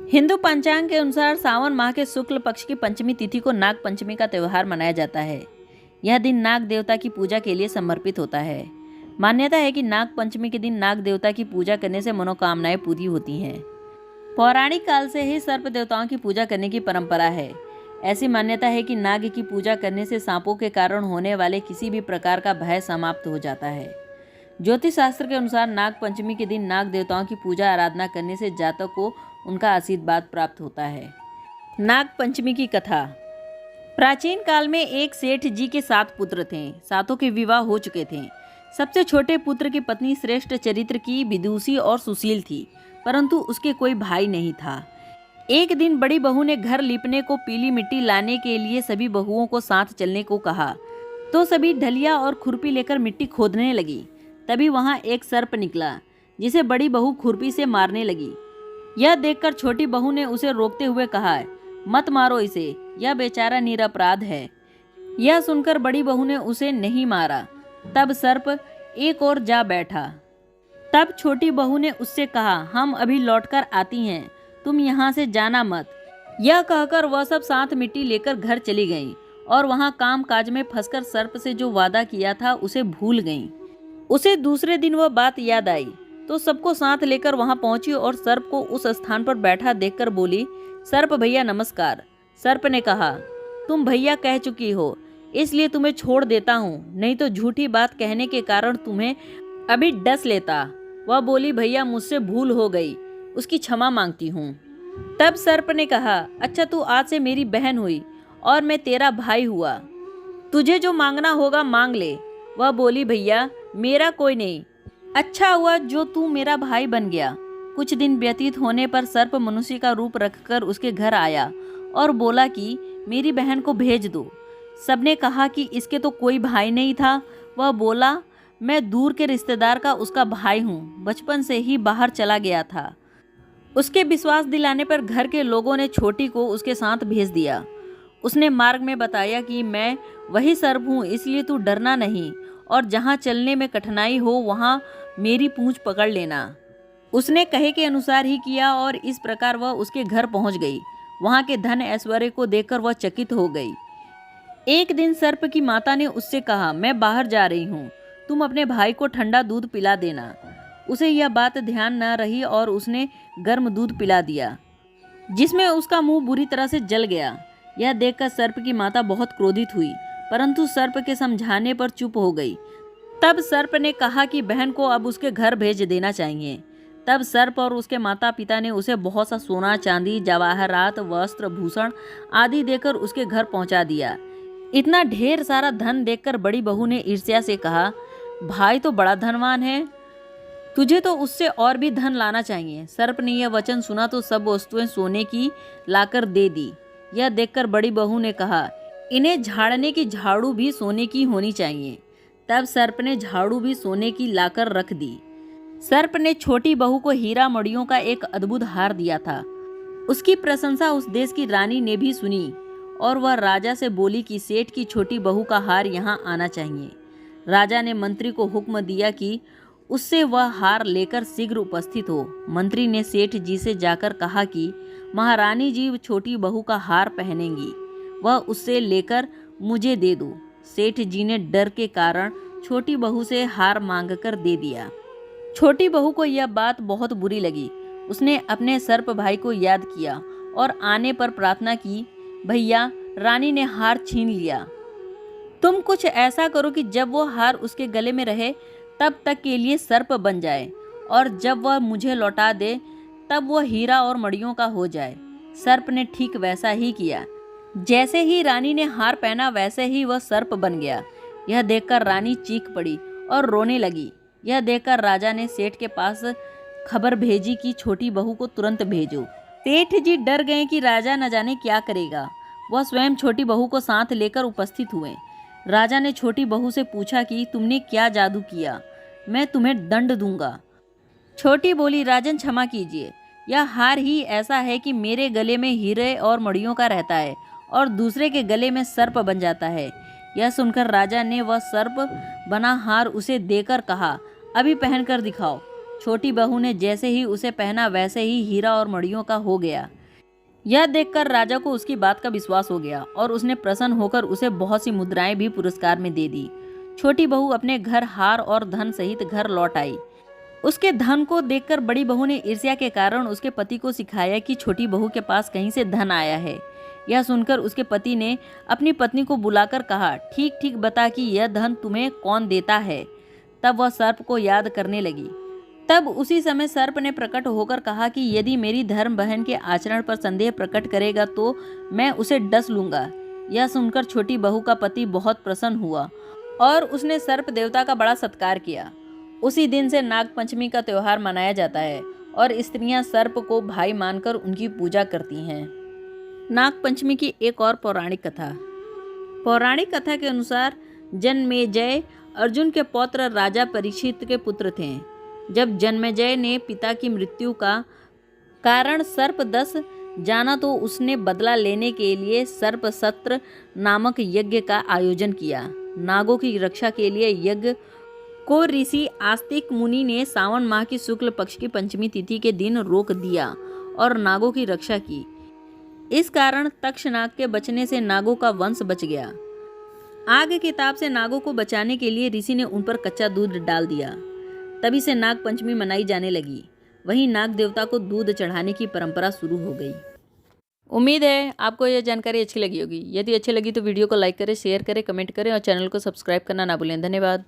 हिंदू पंचांग के अनुसार सावन माह के शुक्ल पक्ष की पंचमी तिथि को नाग पंचमी का त्यौहार मनाया जाता है। यह दिन नाग देवता की पूजा के लिए समर्पित होता है। मान्यता है कि नाग पंचमी के दिन नाग देवता की पूजा करने से मनोकामनाएं पूरी होती हैं। पौराणिक काल से ही सर्प देवताओं की पूजा करने की परंपरा है। ऐसी मान्यता है कि नाग की पूजा करने से सांपों के कारण होने वाले किसी भी प्रकार का भय समाप्त हो जाता है। ज्योतिष शास्त्र के अनुसार नाग पंचमी के दिन नाग देवताओं की पूजा आराधना करने से जातक को उनका आशीर्वाद प्राप्त होता है। नाग पंचमी की कथा। प्राचीन काल में एक सेठ जी के 7 पुत्र थे। सातों के विवाह हो चुके थे। सबसे छोटे पुत्र की पत्नी श्रेष्ठ चरित्र की, विदुषी और सुशील थी, परंतु उसके कोई भाई नहीं था। एक दिन बड़ी बहू ने घर लीपने को पीली मिट्टी लाने के लिए सभी बहुओं को साथ चलने को कहा, तो सभी ढलिया और खुरपी लेकर मिट्टी खोदने लगी। तभी वहां एक सर्प निकला, जिसे बड़ी बहू खुरपी से मारने लगी। यह देखकर छोटी बहू ने उसे रोकते हुए कहा, मत मारो इसे, यह बेचारा निरपराध है। यह सुनकर बड़ी बहू ने उसे नहीं मारा। तब सर्प एक और जा बैठा। तब छोटी बहू ने उससे कहा, हम अभी लौटकर आती हैं, तुम यहाँ से जाना मत। यह कहकर वह सब साथ मिट्टी लेकर घर चली गईं और वहाँ काम काज में फंसकर सर्प से जो वादा किया था उसे भूल गईं। उसे दूसरे दिन वह बात याद आई तो सबको साथ लेकर वहां पहुंची और सर्प को उस स्थान पर बैठा देखकर बोली, सर्प भैया नमस्कार। सर्प ने कहा, तुम भैया कह चुकी हो, इसलिए तुम्हें छोड़ देता हूँ, नहीं तो झूठी बात कहने के कारण तुम्हें अभी डस लेता। वह बोली, भैया मुझसे भूल हो गई, उसकी क्षमा मांगती हूँ। तब सर्प ने कहा, अच्छा तू आज से मेरी बहन हुई और मैं तेरा भाई हुआ, तुझे जो मांगना होगा मांग ले। वह बोली, भैया मेरा कोई नहीं, अच्छा हुआ जो तू मेरा भाई बन गया। कुछ दिन व्यतीत होने पर सर्प मनुष्य का रूप रखकर उसके घर आया और बोला कि मेरी बहन को भेज दो। सबने कहा कि इसके तो कोई भाई नहीं था। वह बोला, मैं दूर के रिश्तेदार का उसका भाई हूँ, बचपन से ही बाहर चला गया था। उसके विश्वास दिलाने पर घर के लोगों ने छोटी को उसके साथ भेज दिया। उसने मार्ग में बताया कि मैं वही सर्प हूँ, इसलिए तू डरना नहीं और जहाँ चलने में कठिनाई हो वहाँ मेरी पूंछ पकड़ लेना। उसने कहे के अनुसार ही किया और इस प्रकार वह उसके घर पहुँच गई। वहाँ के धन ऐश्वर्य को देखकर वह चकित हो गई। एक दिन सर्प की माता ने उससे कहा, मैं बाहर जा रही हूँ, तुम अपने भाई को ठंडा दूध पिला देना। उसे यह बात ध्यान न रही और उसने गर्म दूध पिला दिया, जिसमें उसका मुंह बुरी तरह से जल गया। यह देखकर सर्प की माता बहुत क्रोधित हुई, परंतु सर्प के समझाने पर चुप हो गई। तब सर्प ने कहा कि बहन को अब उसके घर भेज देना चाहिए। तब सर्प और उसके माता पिता ने उसे बहुत सा सोना, चांदी, जवाहरात, वस्त्र, भूषण आदि देकर उसके घर पहुंचा दिया। इतना ढेर सारा धन देखकर बड़ी बहू ने ईर्ष्या से कहा, भाई तो बड़ा धनवान है, तुझे तो उससे और भी धन लाना चाहिए। सर्प ने यह वचन सुना तो सब वस्तुएं सोने की लाकर दे दी। यह देखकर बड़ी बहू ने कहा, इन्हें झाड़ने की झाड़ू भी सोने की होनी चाहिए। तब सर्प ने झाड़ू भी सोने की लाकर रख दी। सर्प ने छोटी बहू को हीरा मणियों का एक अद्भुत हार दिया था। उसकी प्रशंसा उस देश की रानी ने भी सुनी और वह राजा से बोली कि सेठ की छोटी बहू का हार यहाँ आना चाहिए। राजा ने मंत्री को हुक्म दिया कि उससे वह हार लेकर शीघ्र उपस्थित हो। मंत्री ने सेठ जी से जाकर कहा कि महारानी जी छोटी बहू का हार पहनेंगी, वह उससे लेकर मुझे दे दो। सेठ जी ने डर के कारण छोटी बहू से हार मांगकर दे दिया। छोटी बहू को यह बात बहुत बुरी लगी। उसने अपने सर्प भाई को याद किया और आने पर प्रार्थना की, भैया रानी ने हार छीन लिया, तुम कुछ ऐसा करो कि जब वो हार उसके गले में रहे तब तक के लिए सर्प बन जाए और जब वह मुझे लौटा दे तब वह हीरा और मणियों का हो जाए। सर्प ने ठीक वैसा ही किया। जैसे ही रानी ने हार पहना वैसे ही वह सर्प बन गया। यह देखकर रानी चीख पड़ी और रोने लगी। यह देखकर राजा ने सेठ के पास खबर भेजी कि छोटी बहू को तुरंत भेजो। सेठ जी डर गए कि राजा न जाने क्या करेगा। वह स्वयं छोटी बहू को साथ लेकर उपस्थित हुए। राजा ने छोटी बहू से पूछा कि तुमने क्या जादू किया, मैं तुम्हें दंड दूंगा। छोटी बोली, राजन क्षमा कीजिए, यह हार ही ऐसा है कि मेरे गले में हीरे और मणियों का रहता है और दूसरे के गले में सर्प बन जाता है। यह सुनकर राजा ने वह सर्प बना हार उसे देकर कहा, अभी पहनकर दिखाओ। छोटी बहू ने जैसे ही उसे पहना वैसे ही हीरा और मणियों का हो गया। यह देखकर राजा को उसकी बात का विश्वास हो गया और उसने प्रसन्न होकर उसे बहुत सी मुद्राएं भी पुरस्कार में दे दी। छोटी बहू अपने घर हार और धन सहित घर लौट आई। उसके धन को देखकर बड़ी बहू ने ईर्ष्या के कारण उसके पति को सिखाया कि छोटी बहू के पास कहीं से धन आया है। यह सुनकर उसके पति ने अपनी पत्नी को बुलाकर कहा, ठीक ठीक बता कि यह धन तुम्हें कौन देता है। तब वह सर्प को याद करने लगी। तब उसी समय सर्प ने प्रकट होकर कहा कि यदि मेरी धर्म बहन के आचरण पर संदेह प्रकट करेगा तो मैं उसे डस लूंगा। यह सुनकर छोटी बहू का पति बहुत प्रसन्न हुआ और उसने सर्प देवता का बड़ा सत्कार किया। उसी दिन से नाग पंचमी का त्योहार मनाया जाता है और स्त्रियां सर्प को भाई मानकर उनकी पूजा करती हैं। नाग पंचमी की एक और पौराणिक कथा। पौराणिक कथा के अनुसार जन्मेजय अर्जुन के पौत्र राजा परीक्षित के पुत्र थे। जब जन्मेजय ने पिता की मृत्यु का कारण सर्पदंश जाना तो उसने बदला लेने के लिए सर्प सत्र नामक यज्ञ का आयोजन किया। नागों की रक्षा के लिए यज्ञ को ऋषि आस्तिक मुनि ने सावन माह की शुक्ल पक्ष की पंचमी तिथि के दिन रोक दिया और नागों की रक्षा की। इस कारण तक्षनाग के बचने से नागों का वंश बच गया। आग के ताप से नागों को बचाने के लिए ऋषि ने उन पर कच्चा दूध डाल दिया। तभी से नाग पंचमी मनाई जाने लगी। वहीं नाग देवता को दूध चढ़ाने की परंपरा शुरू हो गई। उम्मीद है आपको यह जानकारी अच्छी लगी होगी। यदि अच्छी लगी तो वीडियो को लाइक करें, शेयर करें, कमेंट करें और चैनल को सब्सक्राइब करना ना भूलें। धन्यवाद।